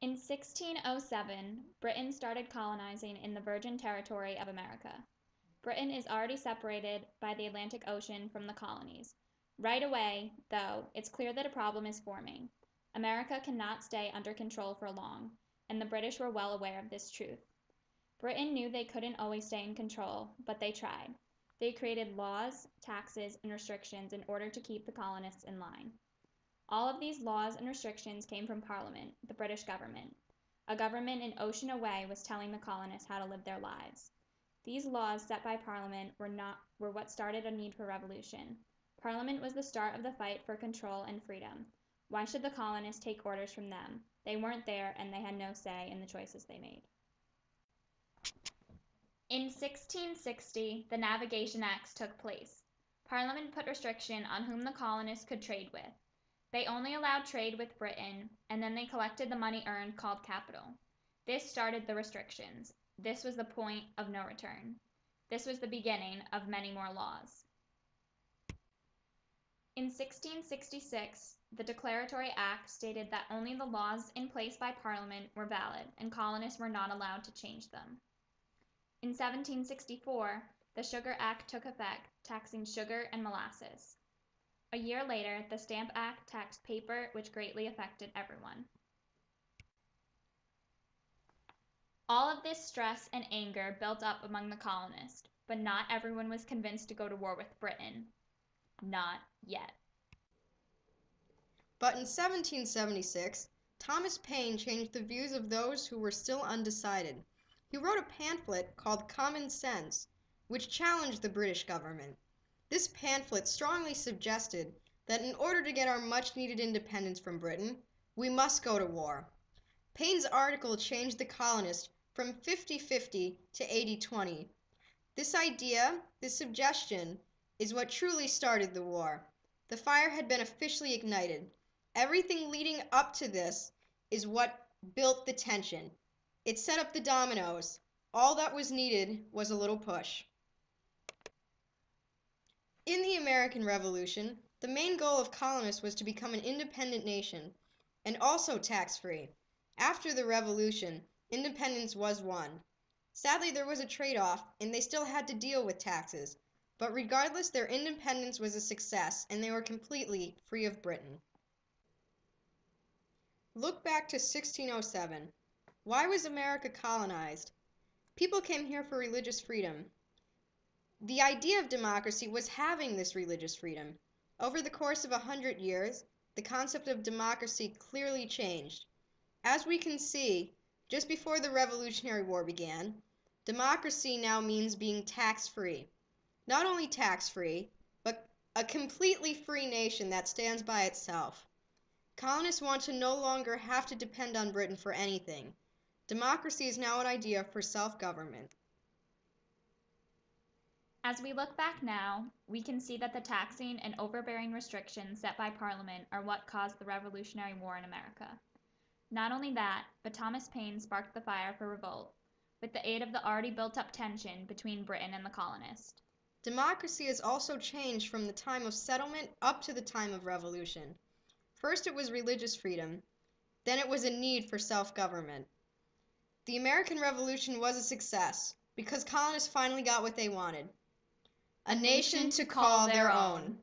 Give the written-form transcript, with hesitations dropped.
In 1607, Britain started colonizing in the Virgin Territory of America. Britain is already separated by the Atlantic Ocean from the colonies. Right away, though, it's clear that a problem is forming. America cannot stay under control for long, and the British were well aware of this truth. Britain knew they couldn't always stay in control, but they tried. They created laws, taxes, and restrictions in order to keep the colonists in line. All of these laws and restrictions came from Parliament, the British government. A government an ocean away was telling the colonists how to live their lives. These laws set by Parliament were what started a need for revolution. Parliament was the start of the fight for control and freedom. Why should the colonists take orders from them? They weren't there and they had no say in the choices they made. In 1660, the Navigation Acts took place. Parliament put restriction on whom the colonists could trade with. They only allowed trade with Britain, and then they collected the money earned called capital. This started the restrictions. This was the point of no return. This was the beginning of many more laws. In 1666, the Declaratory Act stated that only the laws in place by Parliament were valid, and colonists were not allowed to change them. In 1764, the Sugar Act took effect, taxing sugar and molasses. A year later, the Stamp Act taxed paper, which greatly affected everyone. All of this stress and anger built up among the colonists, but not everyone was convinced to go to war with Britain. Not yet. But in 1776, Thomas Paine changed the views of those who were still undecided. He wrote a pamphlet called Common Sense, which challenged the British government. This pamphlet strongly suggested that in order to get our much-needed independence from Britain, we must go to war. Paine's article changed the colonists from 50-50 to 80-20. This idea, this suggestion, is what truly started the war. The fire had been officially ignited. Everything leading up to this is what built the tension. It set up the dominoes. All that was needed was a little push. In the American Revolution, the main goal of colonists was to become an independent nation, and also tax-free. After the Revolution, independence was won. Sadly, there was a trade-off, and they still had to deal with taxes. But regardless, their independence was a success, and they were completely free of Britain. Look back to 1607. Why was America colonized? People came here for religious freedom. The idea of democracy was having this religious freedom. Over the course of 100 years, the concept of democracy clearly changed. As we can see, just before the Revolutionary War began, democracy now means being tax-free. Not only tax-free, but a completely free nation that stands by itself. Colonists want to no longer have to depend on Britain for anything. Democracy is now an idea for self-government. As we look back now, we can see that the taxing and overbearing restrictions set by Parliament are what caused the Revolutionary War in America. Not only that, but Thomas Paine sparked the fire for revolt, with the aid of the already built-up tension between Britain and the colonists. Democracy has also changed from the time of settlement up to the time of revolution. First it was religious freedom, then it was a need for self-government. The American Revolution was a success because colonists finally got what they wanted. A nation to call their own.